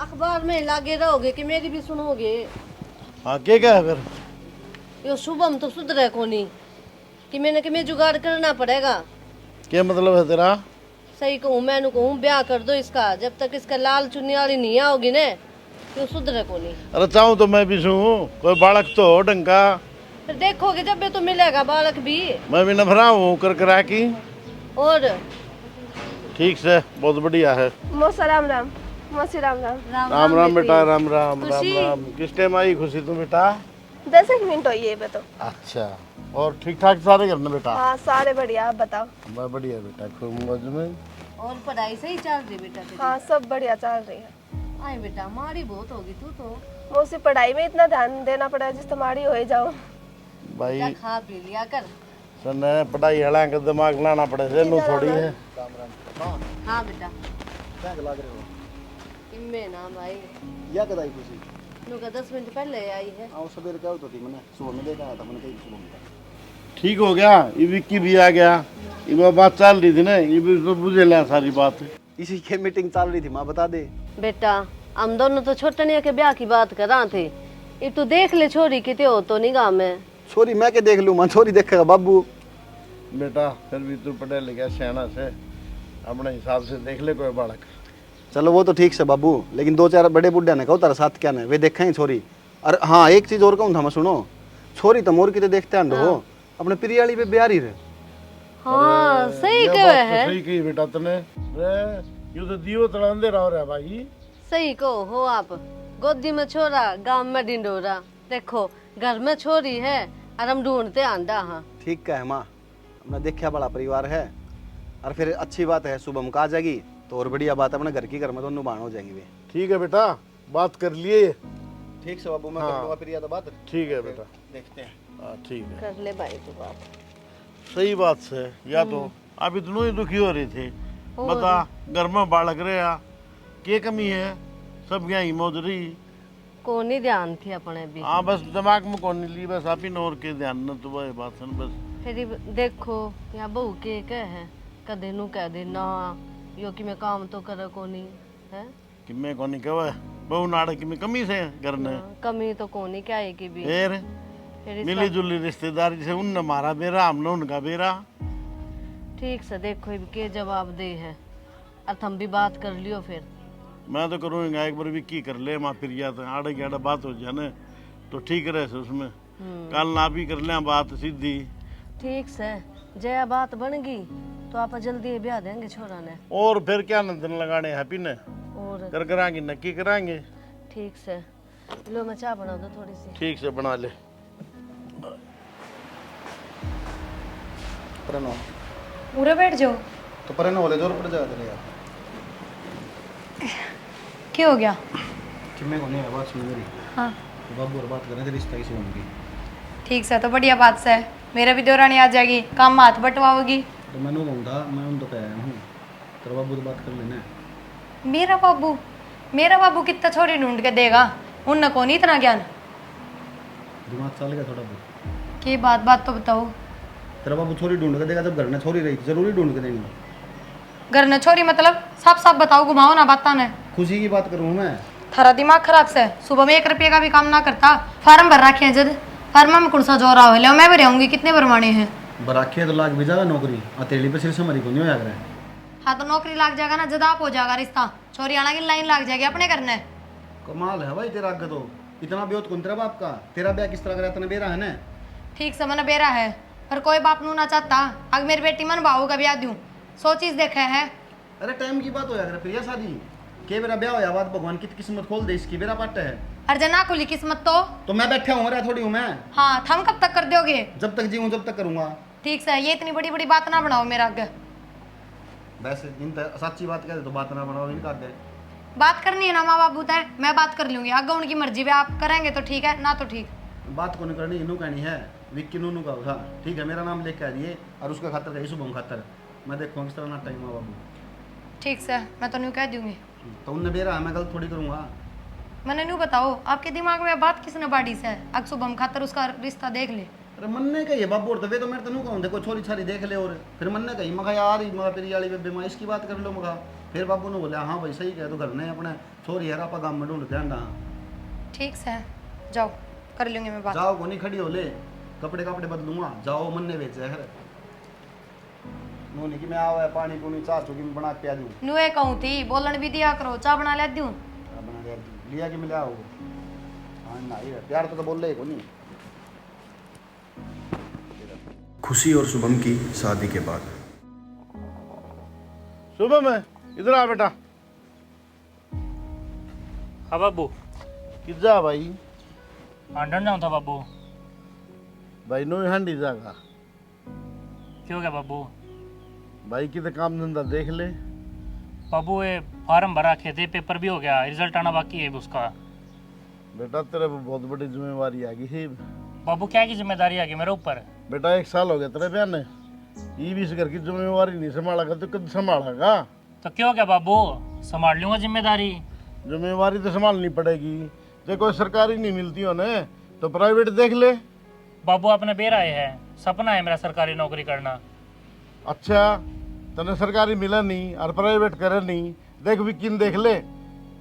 अखबार में लागे रहोगे कि मेरी भी सुनोगे। हाँ क्या है फिर? यो शुभम तो सुधरे कोनी कि मैंने कि मैं जुगाड़ करना पड़ेगा। क्या मतलब है तेरा? सही कहूँ मैंने कहूँ ब्याह कर दो इसका, जब तक इसका लाल चुन्नी वाली नहीं आओगी ने तो सुधरे कोनी। अरे चाहूँ तो मैं भी छू, कोई बालक तो हो ढंग का। फिर देखोगे जब भी तो मिलेगा बालक भी। मैं भी नभरा हूँ कर करा की। और ठीक से, बहुत बढ़िया है। मौसा राम राम। मौसी राम राम। राम राम बेटा, राम राम राम खुशी। राम। किस टाइम आई खुशी तुम बेटा? 10 एक मिनट हुई है तो। अच्छा, और ठीक ठाक सारे घर में बेटा? हाँ सारे बढ़िया, आप बताओ। मैं बढ़िया बेटा, खूब मौज में। और पढ़ाई सही चल रही बेटा तेरी? हाँ सब बढ़िया चल रही है। आए बेटा मारी बहुत होगी तू तो। मौसी पढ़ाई में इतना ध्यान देना पड़ा जिस तुम्हारी हो ही जाओ। भाई बेटा खा पी लिया कर। सन पढ़ाई हला के दिमाग लाना पड़े से नु थोड़ी है। हाँ बेटा क्या लग रहे हो? इनमें ना भाई या कदाई खुशी नु का 10 मिनट पहले आई है। आओ सवेरे क्या होती थी, मैंने सुबह में देखा था, मैंने कही सुबह में ठीक हो गया, ये विक्की भी आ गया। ये बात चल रही थी ना, ये भी तो बुझे ला सारी बात। इसी की मीटिंग चल रही थी, माँ बता दे। बेटा हम दोनों तो छोटनिया के ब्याह की बात कर रहे थे। ये तू देख ले छोरी कितने हो तो निगाह में। छोरी मैं के देख लूँ, माँ छोरी देखेगा बाबू। बेटा फिर भी तू पढ़े लिखा सियाना से, अपने हिसाब से देख ले कोई बालक। चलो वो तो ठीक से बाबू, लेकिन 2-4 बड़े बुढ़े ने कहो तारा साथ क्या ने वे देखा ही छोरी। और हाँ एक चीज और कहूँ था मैं, सुनो छोरी तो मोर की तो देखते हैं हो अपने प्रियाली पे ब्यारी रे। हाँ सही ये कहे बात तो है। सही कही बेटा तने। रे यू तो दियो तड़ा अंधेरा हो रहा भाई। सही कहो हो आप। गोदी में छोरा गांव में ढिंडोरा। देखो घर में छोरी है और हम ढूंढते आंडा। हाँ ठीक है माँ, अपना देखा बड़ा परिवार है। और फिर अच्छी बात है शुभम का आ जाएगी तो और बढ़िया बात है, अपने घर की घर में दोनों बाण हो जाएंगी वे। ठीक है बेटा, बात कर लिए। ठीक से बाबू, मैं हाँ। कर लूंगा प्रिया तो बात। ठीक है बेटा, देखते हैं। हाँ ठीक है। कर ले भाई तू बात। सही बात से, या तो आप इतनों ही दुखी हो रहे थे। बता घर में बालक रहा, क्या कमी है? सब यहाँ ही मौज रही। कौन ही ध्यान थी अपने भी। हाँ बस दिमाग में कौन ली, बस आप ही नौर के ध्यान न तो वह बात सुन बस। फिर ये देखो यहाँ बहू के कह है कदे नु कह दे ना यो कि मैं काम तो करे कोनी है। कि मैं कौन कह बहु नाड़क में कमी से घर ने। कमी तो कोनी क्या है कि भी। फिर फिर मिली जुली रिश्तेदारी से उनने मारा बेरा, हमने उनका बेरा। ठीक से देखो ये के जवाब दे है। अब हम भी बात कर लियो फिर। मैं तो करूँगा एक बार विक्की कर ले, माँ फिर या तो आड़े की आड़े बात हो जाए ना तो ठीक रहे से उसमें। कल ना भी कर ले बात सीधी। ठीक से जया बात बन गई तो आप जल्दी ब्याह देंगे छोरा ने। और फिर क्या नंदन लगाने हैप्पी ने और कर कराएंगे, नक्की कराएंगे। ठीक से लो मैं चाय बना दो थोड़ी सी। ठीक से बना ले। परनो पूरे बैठ जाओ। तो परनो बोले जोर पड़ जाएगा तेरे यार। क्या हो गया? कि मैं को नहीं बात सुन मेरी। हाँ तो बाबू और बात करें तो रिश्ता की सुन की। ठीक से, तो बढ़िया बात से मेरा भी दौरानी आ जाएगी, काम में हाथ बटवाओगी। तो मैंने कहूँगा मैं उन तो कह आया हूँ, तेरा बाबू तो बात कर लेना। मेरा बाबू कितना छोरी ढूंढ के देगा? उनने कौन इतना ज्ञान। दिमाग चल गया थोड़ा बहुत। की बात तो बताओ। तेरा बाबू छोरी ढूंढ के देगा, जब घर में छोरी रही थी जरूरी ढूंढ के देंगे। घर ने छोरी मतलब साफ बताओ, घुमाओ ना बात ने। खुशी की बात करूँ मैं। थारा दिमाग खराब से, सुबह में 1 रुपये का भी काम ना करता। फार्म भर रखे हैं जद, फार्म में कौन सा जोर हो ले मैं भी रहूंगी, कितने भरवाने हैं। बराखिया तो लाग भी जाएगा नौकरी, अतेली पे सिर से मरी को नहीं हो रहा है। हाँ तो नौकरी लाग जाएगा ना, जद आप हो जाएगा रिश्ता, छोरी आना की लाइन लाग जाएगी अपने करने। कमाल है भाई तेरा आगे तो, इतना ब्योत कौन तेरा बाप का? तेरा ब्याह किस तरह का तेरा बेरा है ना। ठीक से मैंने बेरा है, पर कोई बाप नू ना चाहता अगर मेरी बेटी मन भाऊ का ब्याह दूं। 100 चीज देखे है। अरे टाइम की बात हो यार, फिर यह शादी के मेरा ब्याह होया बात भगवान की किस्मत खोल दे, इसकी बेरा पाट है। और जना खुली किस्मत तो मैं बैठा हूँ, रहा थोड़ी हूँ मैं। हाँ थम कब तक कर दोगे? जब तक जीऊँ जब तक करूँगा। ठीक से, ये इतनी बड़ी बात ना बनाओ मेरा आगे। वैसे जिन सच्ची बात कहते तो बात ना बनाओ, इनका दे बात करनी है ना माँ बाबू तय, मैं बात कर लूंगी। आगे उनकी मर्जी भी, आप करेंगे तो ठीक है, ना तो ठीक। बात को नहीं करनी, इनू कहनी है विक्की नूनू का था। ठीक है मेरा नाम लेके आ दिए और उसका खातर कही शुभम खातर। मैं देखूँगा किस तरह नाटक है माँ बाबू। ठीक से, मैं तो नहीं कह दूंगी। तो उनने बेरा है, मैं गलत थोड़ी करूँगा। मैंने नहीं बताओ आपके दिमाग में बात किसने बाड़ी से? अग शुभम खातर उसका रिश्ता देख ले। अरे मन ने कही बाबू और तो वे तो मेरे तो नहीं कहूँ, देखो छोरी छारी देख ले। और फिर मन ने कही मगा यार मगा तेरी वाली बेबे माँ इसकी बात कर लो मगा। फिर बाबू ने बोला हाँ भाई सही कह तो घर ने अपने छोरी यार आप गाँव में ढूंढते हैं ना। ठीक से जाओ, कर लूंगी मैं बात। जाओ को नहीं खड़ी हो ले, कपड़े कपड़े बदलूंगा, जाओ मन ने बेचे है नूनी की मैं आवा पानी पूनी चाह चुकी मैं बना के पिया दूं। नुए कहूँ थी बोलन भी दिया करो, चाह बना ले दूं। बना दे लिया कि मिला वो हाँ ना ये प्यार तो बोल रहे को नहीं। खुशी और शुभम की शादी के बाद शुभम है इधर आ बेटा। हाँ बाबू, किजा भाई आंडन जाऊँ था बाबू। भाई नो हांडी जागा क्यों क्या बाबू? भाई की तो काम धंधा देख ले। बाबू ये फॉर्म भरा रखे थे, पेपर भी हो गया, रिजल्ट आना बाकी है उसका। बेटा तेरे पे बहुत बड़ी जिम्मेवारी आ गई है। बाबू क्या की जिम्मेदारी आ गई मेरे ऊपर? बेटा 1 साल हो गया तेरे ब्याह ने, ये भी इस घर की जिम्मेवारी नहीं संभाला तो कद संभालेगा? तो क्यों क्या बाबू, संभाल लूंगा जिम्मेदारी। जिम्मेवारी तो संभालनी पड़ेगी। देखो सरकारी नहीं मिलती होने तो प्राइवेट देख ले। बाबू आपने बेर आए हैं, सपना है मेरा सरकारी नौकरी करना। अच्छा तने सरकारी मिला नहीं और प्राइवेट करे नहीं, देख भी किन देख ले।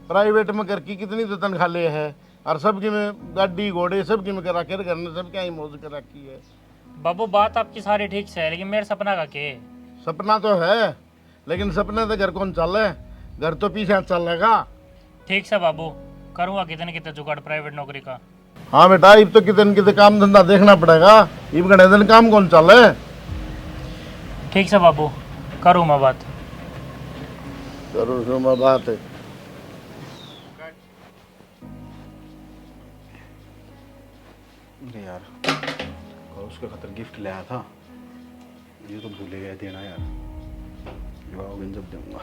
प्राइवेट में घर की कितनी तो तनख्वाह ले है और सबकी में गाड़ी घोड़े सबकी में करा के घर ने सब क्या ही मौज कर रखी है। बाबू बात आपकी सारी ठीक से है, लेकिन मेरे सपना का के? सपना तो है लेकिन सपने तो घर कौन चल है, घर तो पीछे चलेगा। ठीक से बाबू, करूँगा कितने कितने जुगाड़ प्राइवेट नौकरी का। हाँ बेटा इब तो कितने कितने काम धंधा देखना पड़ेगा, इब घने दिन काम कौन चल है। ठीक से बाबू, करूँ मैं बात। जरूर सुनो बात है। अरे यार और उसके खातर गिफ्ट लाया था, ये तो भूल गया देना यार, आओगे जब दूंगा।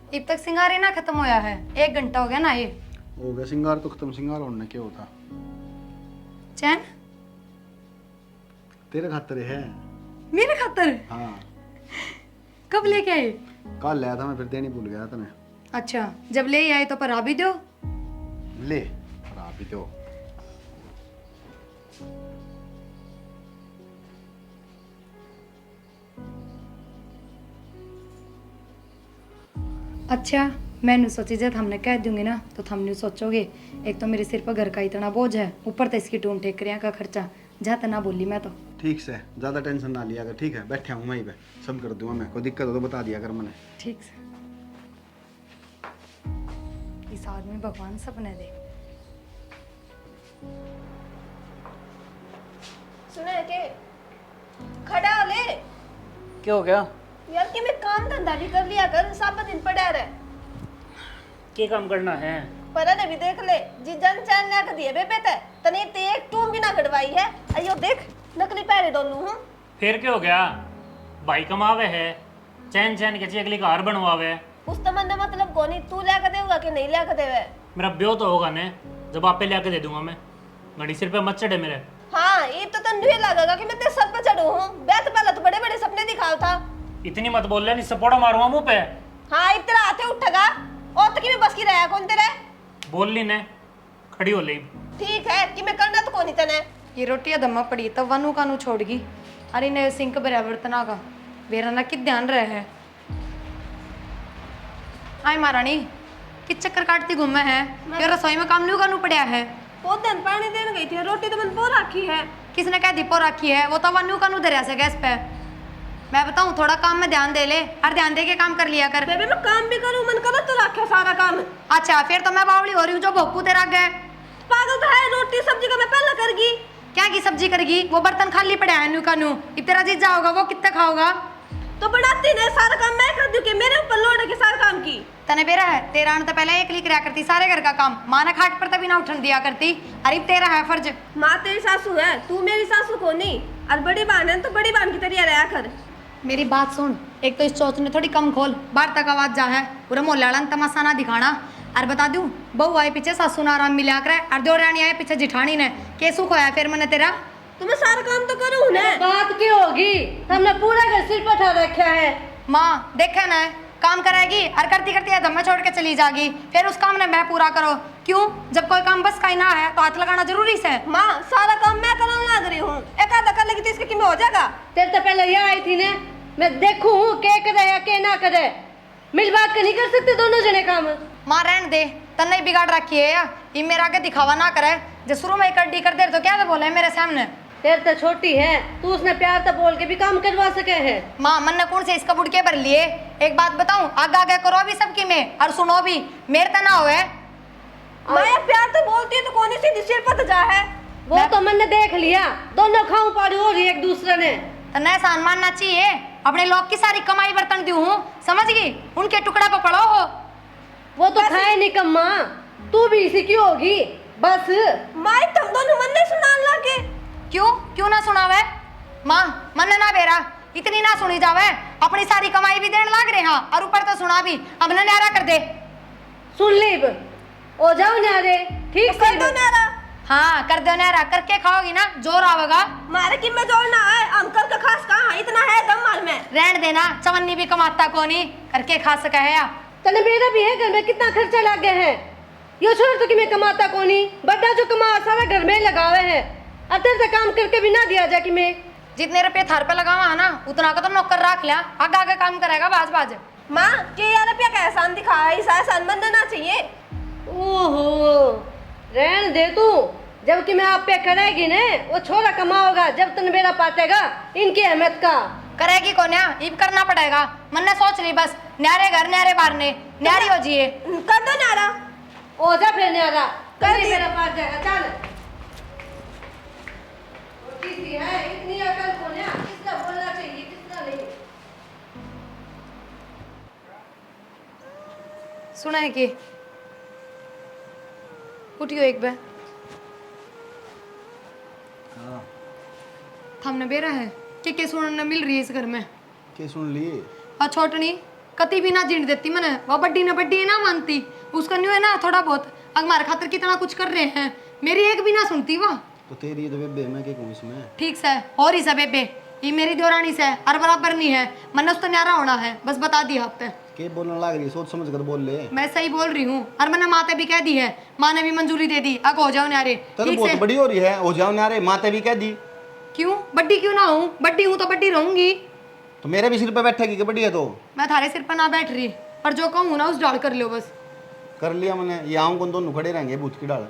अब तक सिंगार ही ना खत्म होया है, 1 घंटा हो गया ना। ये हो गया सिंगार तो खत्म, सिंगार होने क्या होता चैन तेरे खातर है। मेरे खातर? हाँ कब लेके आए? कल लाया था मैं, फिर देनी भूल गया था मैं। अच्छा जब ले आए तो परा भी दो। ले और आप ही दो। अच्छा मैंने सोची जब हमने कह दूंगी ना तो हमने सोचोगे एक तो मेरे सिर पर घर का इतना बोझ है, ऊपर तो इसकी टून टेकरियाँ का खर्चा, जाता ना बोली मैं तो। ठीक से ज़्यादा टेंशन ना लिया कर, ठीक है बैठे हूँ मैं ही पे, सब कर दूंगा मैं, कोई दिक्कत हो तो बता दिया कर मैंने। ठीक से। इस आदमी भगवान सपने दे। सुने के खड़ा हो ले क्या हो गया? यार कि मैं काम धंधा भी कर लिया कर, सब दिन पड़ा रहे। क्या काम करना है? पर ने भी देख ले जी जन चैन ला के दिए बेबे तने ते एक टूम भी ना गड़वाई है। अयो देख नकली पैरे डोलू हूं। फिर क्या हो गया? भाई कमावे है, चैन चैन के चेकली का हार बनवावे। उस तमन ने मतलब कोनी तू ला के देगा कि नहीं ला के देवे? मेरा ब्याह तो होगा ने, जब आप पे ला के दे दूंगा मैं। घड़ी सिर पे मत चढ़े मेरे। हाँ ये तो तन नहीं लगेगा कि मैं तेरे सर पे चढ़ू हूं। ब्याह तो पहले तो बड़े बड़े सपने दिखाओ था। इतनी मत बोल ले, नहीं सपोड़ा मारूंगा मुंह पे। हाँ इतना आते उठेगा और तो कि मैं बस की रहा कौन तेरे? बोल ली ने, खड़ी हो ली। ठीक है कि मैं करना तो कोनी तने। ये रोटियां दमा पड़ी तब वनु कानू छोड़गी। अरे ने सिंक भरा बर्तना का बेरा ना कि ध्यान रहे है। आय महारानी किस चक्कर काटती घूमे है? ये रसोई में काम नहीं कानू पड़ा है। पौधन पानी देने गई थी, रोटी तो मैंने पो रखी है। किसने कह दीपो रखी है? वो तो वनु कानू दरिया से गैस पे। मैं बताऊं थोड़ा काम में ध्यान दे ले, और ध्यान दे के काम कर लिया कर। बेबे मैं काम भी करूं, मन करो तो रखे सारा काम। अच्छा फिर तो मैं बावली हो रही हूँ जो भोकू तेरा गए। पागल तो है, रोटी सब्जी का मैं पहले करगी। क्या की सब्जी करेगी? वो बर्तन खाली पड़ा है नू इतना जीजा होगा वो कितना खाओगा? तो बनाती ने सारा काम मैं कर दूं कि मेरे ऊपर लोड है कि सारा काम की? तने बेरा है तेरा तो पहले एक लिख रहा करती सारे घर का काम, माना खाट पर तभी ना उठन दिया करती। अरे तेरा है फर्ज। माँ तेरी सासू है, तू मेरी सासू को नहीं। और बड़ी बहन है तो बड़ी बहन की तरह रहा कर। मेरी बात सुन, एक तो इस चौथ ने थोड़ी कम खोल, बाहर तक आवाज जा है, पूरा मोहल्ला वाला तमाशा ना दिखाना। और बता दूं बहू आए पीछे सासू ना आराम मिला कर, और दो रानी आए पीछे जिठानी ने केसु खोया फिर मैंने तेरा। तो मैं सारा काम तो करूँ ना। बात की होगी, हमने पूरा घर सिर पर उठा रखा है। माँ देखे ना काम कराएगी और करती करती धम्मा छोड़ के चली जाएगी, फिर उस काम ने मैं पूरा करो। क्यों? जब कोई काम बस का ही ना है तो हाथ लगाना जरूरी से। माँ सारा काम मैं करूँगा लाग रही हूँ, एक आधा कर लेगी तो इसके किमें हो जाएगा। तेरे तो पहले ये आई थी ने, मैं देखूं के करे या के ना करे। मिल बात के नहीं कर सकते दोनों जने काम। मां रहन दे, तन्ने बिगाड़ रखी है या ये मेरा के दिखावा ना करे। जो शुरू में कड्डी कर दे तो क्या तो बोले मेरे सामने। तेरे तो छोटी है, तू उसने प्यार तो बोल के भी काम करवा सके है। माँ मन ने कौन से इसका बुड़के भर लिए। एक बात बताऊं, आगे आगे करो भी सबकी में और सुनो भी, मेरे तो ना होए। मैं प्यार तो बोलती है तो कौन सी सिर पर जा है। वो तो मैंने देख लिया, दोनों खाऊं पाड़ी हो रही एक दूसरे ने। तन्ने एहसान मानना चाहिए, अपने लोग की सारी कमाई बर्तन दी हूँ, समझ गई, उनके टुकड़ा पर पड़ो हो। वो तो खाए नहीं कम्मा, तू भी इसी की होगी बस। माँ तुम दोनों मन नहीं सुनान लगे। क्यों ना सुनावे माँ, मन ना बेरा इतनी ना सुनी जावे। अपनी सारी कमाई भी देने लाग रहे हैं और ऊपर तो सुना भी, अब न न्यारा कर दे। सुन लीब ओ जाओ न्यारे, ठीक तो कर दो नारा। हाँ कर दो न्यारा, करके खाओगी ना जोर आवेगा। मारे कि में जोर ना आए, अंकल का खास कहाँ इतना है दम मार में। रहन देना, चवन्नी भी कमाता को नहीं, करके खा सका है। तने मेरा भी है घर में कितना खर्चा लग गया है। यो छोड़ तो कि मैं कमाता को नहीं, बड़ा जो कमा सारा घर में लगावे है। अब तेरे से काम करके भी ना दिया जा कि मैं जितने रुपये थार पे लगावा है ना उतना का तो नौकर रख लिया, आगे आगे काम करेगा बाज बाज। माँ के यार रुपया का एहसान दिखाया, इस एहसान बंद देना चाहिए। ओहो रहन दे तू, जबकि मैं आप पे करेगी ने वो छोरा कमाओगा जब तन मेरा पाटेगा इनकी अहमियत का। करेगी को न्या इब करना पड़ेगा। मन ने सोच ली बस न्यारे घर न्यारे बारने न्यारी हो जिए। कर दो नारा। ओ जा फिर न्यारा कर कर दिया। मेरा पास जाएगा चल। छोटी सी है, इतनी अकल को न्या किसका बोलना चाहिए किसका नहीं। सुना है कि उठियो एक बार हमने बेरा है कि सुनने मिल रही है इस घर में। के सुन लिए और छोटनी कति भी ना जीण देती मैंने, वो बड्डी ने बड्डी ना मानती, उसका न्यू है ना थोड़ा बहुत हमारे खातिर कितना कुछ कर रहे हैं, मेरी एक भी ना सुनती वह। तो तेरी तो बेबे मैं के कहूँ इसमें। ठीक से और ही सब बेबे ये मेरी देवरानी से और बराबर नहीं है, मन उसको न्यारा होना है बस बता दिया आप पे। के बोलने लग रही है, सोच समझ कर बोल ले। मैं सही बोल रही हूँ और मैंने माते भी कह दी है, माँ ने भी मंजूरी दे दी, अब हो जाओ न्यारे। तेरे ठीक बहुत से बड़ी हो रही है, हो जाओ नारे, माते भी कह दी। क्यों बड्डी क्यों ना हूँ, बड्डी हूँ तो बड्डी रहूंगी। तो मेरे भी सिर पे बैठेगी कि बड़ी है तो मैं थारे सिर पर ना बैठ रही, पर जो कहूँ ना उस डाल कर लो बस। कर लिया मैंने, ये आऊँ कौन दोनों खड़े रहेंगे भूत की डाल।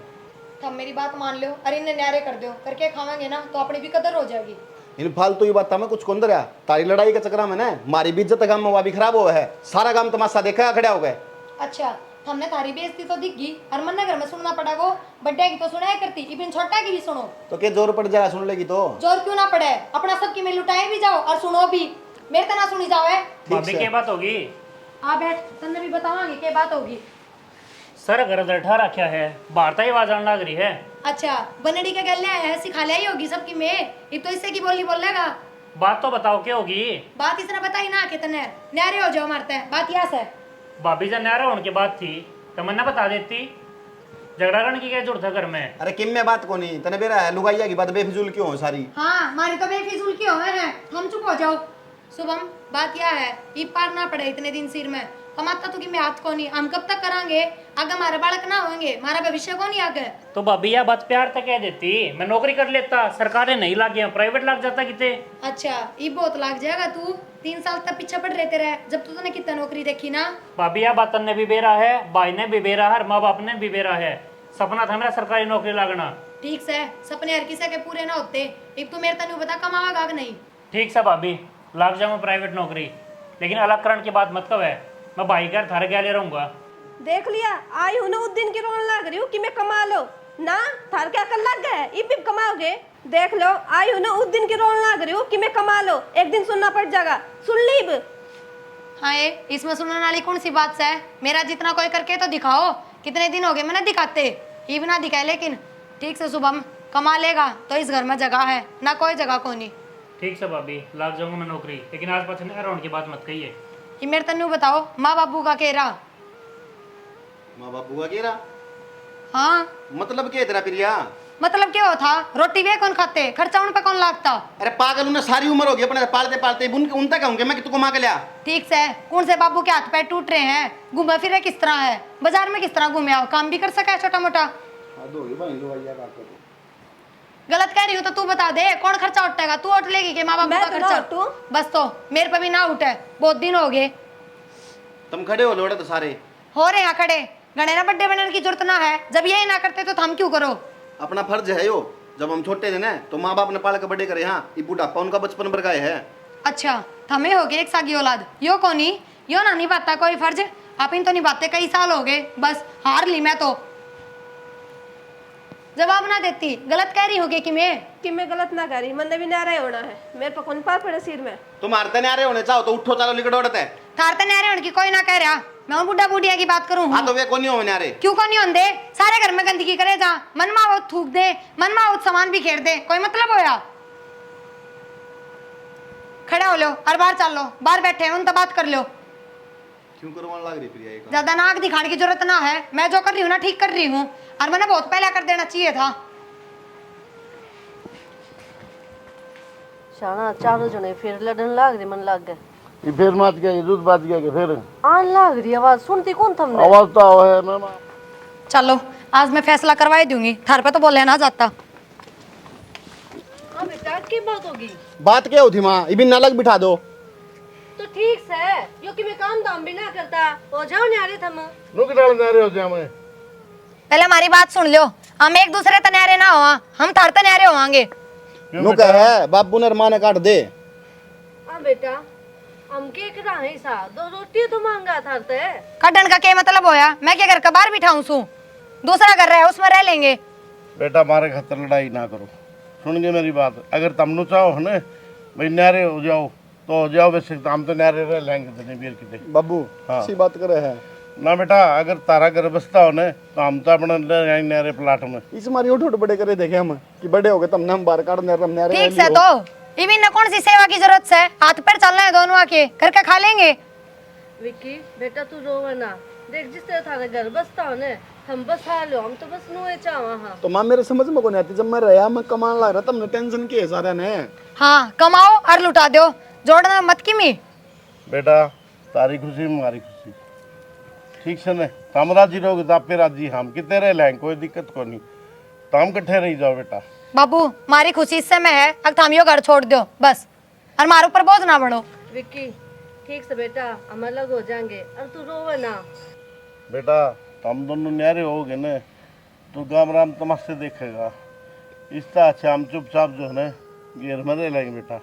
तुम मेरी बात मान लो और इन्हें न्यारे कर दो, करके खावेंगे ना तो अपनी भी कदर हो जाएगी। इन फालतू ही बात मैं कुछ कौन दरिया तारी लड़ाई के चक्कर में ना मारी भी इज्जत काम में वह भी खराब हुआ है, सारा काम तमाशा देखा खड़ा हो गए। अच्छा हमने थारी बेइज्जती तो दिख गई और मन घर में सुनना पड़ा को, बड्डे की तो सुनाया करती, इबिन छोटा की भी सुनो। तो क्या जोर पड़ जाएगा सुन लेगी तो। जोर क्यों ना पड़े, अपना सबकी में लुटाए भी जाओ और सुनो भी, मेरे तो ना सुनी जाओ है। भाभी क्या बात होगी? आ बैठ, तन्ने भी बतावांगी क्या बात होगी। सर घर बैठा रखा है, बाहर ही आवाज आने लग रही है। अच्छा बनड़ी के गले है सिखा लिया ही होगी सबकी में, इब तो इससे की बोली बोलेगा। बात तो बताओ क्या होगी? बात इसने बताई ना कि तन्ने न्यारे हो जाओ मारते हैं, बात यहाँ से। भाभी जब न्यारा होने की बात थी तो मन्ना बता देती, झगड़ा करने की क्या जरूरत है घर में? अरे किम में बात को नहीं तने बेरा है, लुगाइया की बात बेफिजूल क्यों हो सारी। हाँ मारी तो बेफिजूल की हो है, हम चुप हो जाओ। शुभम बात यह है, ई पार ना पड़े इतने दिन सिर में, कमाता तो कि मैं हाथ को नहीं, हम कब तक करांगे, आगे हमारे बालक ना होंगे, हमारा भविष्य को नहीं आगे। तो भाभी यह बात प्यार तक कह देती, मैं नौकरी कर लेता, सरकारें नहीं लाग गया, प्राइवेट लग जाता किते। अच्छा ये बहुत लाग जाएगा, तू 3 साल तक पीछे पड़ रहते रहे, जब तू तूने कितना नौकरी देखी ना। भाभी यह बात ने भी बेरा है, भाई ने भी बेरा है, माँ बाप ने भी बेरा है, सपना था मेरा सरकारी नौकरी लगना। ठीक से सपने हर किसी के पूरे ना होते, अब तू मेरे तनु बता कमावागा कि नहीं। ठीक से भाभी लग जाऊँ प्राइवेट नौकरी, लेकिन अलग करण की बात मत कब है, मैं भाई घर थारे गया ले रहूंगा। देख लिया आई हूँ ना उस दिन की रोन लग रही हूँ कि मैं कमा लो ना, थार क्या कर लग गए इब भी कमाओगे। देख लो आई हूँ ना उस दिन की रोन लग रही हूँ कि मैं कमा लो, एक दिन सुनना पड़ जाएगा, सुन ली इब। हाँ ये इसमें सुनने वाली कौन सी बात से है, मेरा जितना कोई करके तो दिखाओ, कितने दिन हो गए मैंने दिखाते, ये भी ना दिखाए। लेकिन ठीक से शुभम कमा लेगा तो इस घर में जगह है ना, कोई जगह को नहीं। ठीक से भाभी लग जाऊंगा मैं नौकरी, लेकिन आज पास अराउंड की बात मत कहिए। ये मेरे तन्नू बताओ माँ बाबू का कह रहा। माँ बापू का केरा हाँ मतलब क्या है तेरा प्रिया। मतलब क्या हो था, रोटी वे कौन खाते, खर्चा उन पे कौन लागता। अरे पागल उन्हें सारी उम्र होगी अपने पालते पालते, उन तक कहूँगे मैं कि तू कमा के लिया। ठीक से कौन से बाबू के हाथ पैर टूट रहे हैं, घूमे फिरे किस तरह है, बाजार में किस तरह घूमे आओ, काम भी कर सका है छोटा मोटा। गलत कह रही हूँ तो तू बता दे, कौन खर्चा उठाएगा? तू उठ लेगी कि माँ बाप मैं का तो ना खर्चा? उठूं। बस तो मेरे पे भी ना उठे, बहुत दिन हो गए। तुम खड़े हो लोड़े तो सारे हो रहे यहाँ खड़े, गणे ना बड्डे बनने की जरूरत ना है। जब यही ना करते तो हम क्यों करो? अपना फर्ज है यो। जब हम छोटे थे ना तो माँ बाप ने पाल के बड़े करे। हाँ, ये बुढ़ापा उनका बचपन भर गए है। अच्छा, थमे हो गए एक सागी औलाद, यो कोनी यो ना निभाता कोई फर्ज। आप इन तो निभाते कई साल हो गए, बस हार ली मैं तो। जवाब ना देती, गलत कह रही होगी कि मैं गलत ना करी, मन भी नारा होना है। मेरे पर कौन पार पड़े सिर में। तुम हारते नहीं आ रहे होने चाहो तो उठो, चलो लिकड़ उड़ते। थारते नहीं आ रहे उनकी कोई ना कह रहा, मैं उन बुढ़ा बुढ़िया की बात करूं। हाँ तो वे कौन नहीं होने आ रहे? क्यों को नहीं होंदे? सारे घर में गंदगी करे जा, मन मावत थूक दे, मन मावत सामान भी खेर दे, कोई मतलब होया? खड़े हो लो और बाहर चल लो, बाहर बैठे उन तो बात कर लो। क्यों करवाने लग रही प्रिया? एक ज्यादा नाक दिखाने की जरूरत ना है, मैं जो कर रही हूँ ना ठीक कर रही हूँ, और मैंने बहुत पहले कर देना चाहिए था। शाना चारों जने फिर लड़न लाग रही, मन लग गए। ये फिर मात गया, ये दूध बात गया कि फिर आन लाग रही आवाज, सुनती कौन थमने? आवाज तो आओ है मामा। चलो आज मैं फैसला करवा ही दूंगी, थार पे तो बोले ना जाता। हाँ बेटा, की बात होगी? बात क्या होती माँ? इबिन अलग बिठा दो। तो ठीक से, यो कि मैं काम दाम भी ना करता, हो जाओ न्यारे थम। नुक डाल रहे हो जा मैं। पहले हमारी बात सुन लो, हम एक दूसरे तन्यारे ना हुआ, हम थार तन्यारे होवांगे। नुक है बाबू ने माने काट दे। हाँ बेटा, हम के करा है सा, 2 रोटी तो मांगा था ते। कटन का क्या मतलब होया? मैं क्या घर का बाहर बिठाऊं सू? दूसरा घर रहा है उसमें रह लेंगे। बेटा मारे खातर लड़ाई ना करो, सुन गए मेरी बात। अगर तुम चाहो ना भाई न्यारे हो जाओ तो हो जाओ, वैसे हम तो न्यारे रह लेंगे तो बीर किते। बाबू हाँ। ऐसी बात करे है ना बेटा, अगर तारा घर बसता हो ना तो हम तो अपने न्यारे प्लाट में। इस मारी उठ बड़े करे देखे हम कि बड़े हो गए तुमने हम बाहर काट दे। ठीक से तो इबिन ने कौन सी सेवा की जरूरत है? हाथ पैर चलना है दोनों आके, करके खा लेंगे। विक्की बेटा तू रोवे ना, देख जिस तरह थारे घर बसता हो ने, हम बसा लो, हम तो बस नुए चावा। हाँ तो माँ मेरे समझ में कौन आती, जब मैं रहा मैं कमान लग रहा तुमने टेंशन की है सारे ने। हाँ कमाओ और लुटा दो, जोड़ना मत की मी। बेटा तारी खुशी हमारी खुशी, ठीक से न तुम राजी रहोगे तो आप पे राजी, हम कितने रह लेंगे, कोई दिक्कत को नहीं। तो हम कट्ठे रही जाओ बेटा। बाबू मारी खुशी इससे मैं है, अब थामियो घर छोड़ दो बस, और मारे ऊपर बोझ ना बढ़ो। विक्की ठीक से बेटा, हम अलग हो जाएंगे, और तू रोवे ना। बेटा तुम दोनों न्यारे होगे न तो गाम राम तमाशे देखेगा। इसका अच्छा हम चुपचाप जो है ना घेर में रह लेंगे बेटा।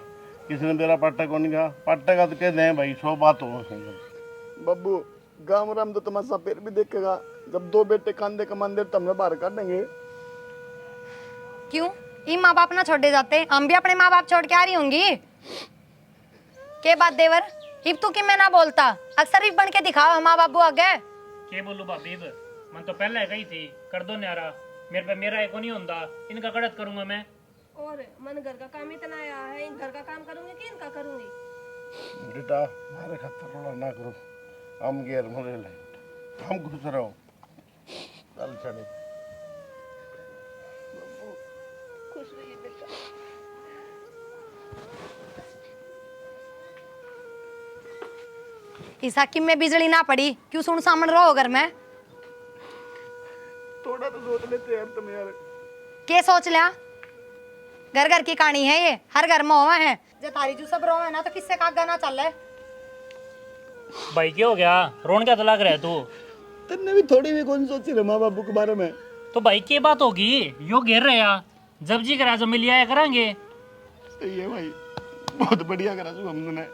किसी ने मेरा पाटा को नहीं कहा, पाटा का तो कह दें भाई 100 बात हो। बाबू गाँव राम तो तमाशा फिर भी देखेगा, जब 2 बेटे कांधे कमान दे तुमने बाहर काट देंगे। क्यों ये माँ बाप ना छोड़े जाते? हम भी अपने माँ बाप छोड़ के आ रही होंगी। के बात देवर, इब तू कि मैं ना बोलता, अक्सर इब बन के दिखाओ माँ बाबू आगे। के बोलू भाभी, मन तो पहले गई थी, कर दो न्यारा। मेरे पे मेरा एको नहीं होता, इनका कड़त करूंगा मैं। और मन घर का काम इतना आया है, इन घर का काम करूंगी कि इनका करूंगी? बेटा हमारे खातर रोना ना करो, हम घेर में रह लेंगे, हम खुश रहो। चल चले खुश रहिए बेटा। इस हकीम में बिजली ना पड़ी, क्यों सुन सामन रहो घर में? थोड़ा तो सोच लेते यार तुम यार। के सोच लिया? घर घर की कहानी है ये, हर घर में हुआ है। जो तारी जो सब रो है ना तो किससे का गाना चल रहा है? भाई क्या हो गया, रोन क्या तो लग रहा है तू? तुमने भी थोड़ी भी कौन सोची रहे माँ बापू के बारे में? तो भाई की बात होगी, यो घेर रहे या जब जी करा जो मिल आया करेंगे। सही है भाई, बहुत बढ़िया करा तू हमने।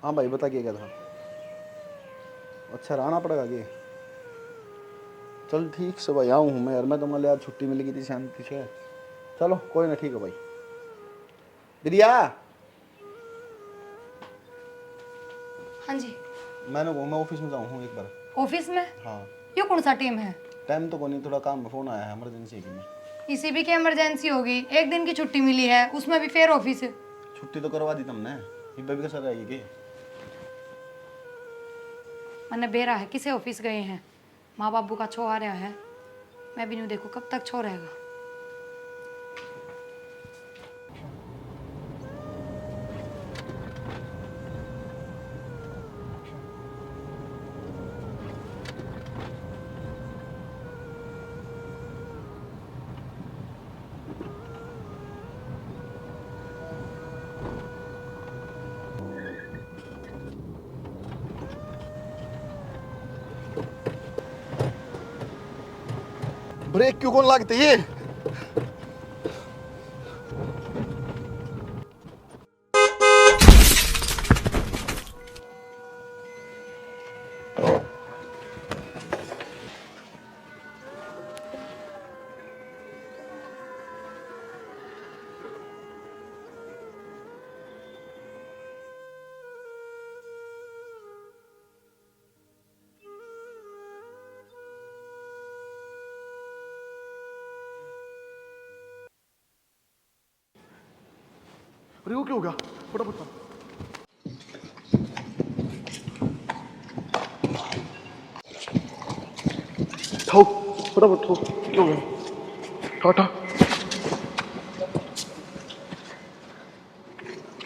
हाँ भाई बता क्या था? अच्छा रहना पड़ेगा कि? चल ठीक से भाई आऊँ हूँ मैं यार, मैं तो मतलब यार छुट्टी मिल गई थी शांति से। चलो कोई ना, ठीक है भाई। दिरिया हाँ जी मैं ऑफिस में जाऊँ हूँ एक बार। ऑफिस में? हाँ ये कौन सा टीम है? टाइम तो कोई नहीं, थोड़ा काम में फोन आया है इमरजेंसी की में। इसी भी की इमरजेंसी होगी, एक दिन की छुट्टी मिली है उसमें भी फिर ऑफिस। छुट्टी तो करवा दी तुमने, ये बेबी का सर रहेगी कि? मैंने बेरा है किसे ऑफिस गए हैं, माँ बाबू का छो आ रहा है, मैं भी नहीं देखू कब तक छो रहेगा। ब्रेक क्यों कौन लागते ये? अरे वो क्या हो गया? फटाफट उठाओ। फटाफट उठाओ। क्या हो गया? उठा उठा।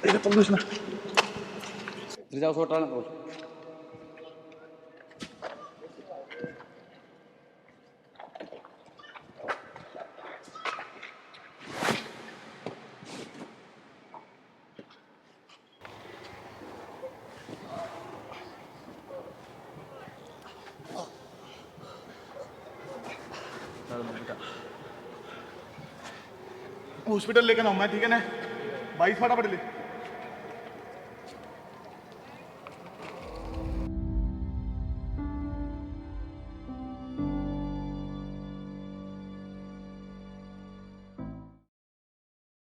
ये पकड़ो इसमें। जाओ छोटा ना बोल। हॉस्पिटल लेकर आऊँ मैं, ठीक है ना? 22 फटाफट ले।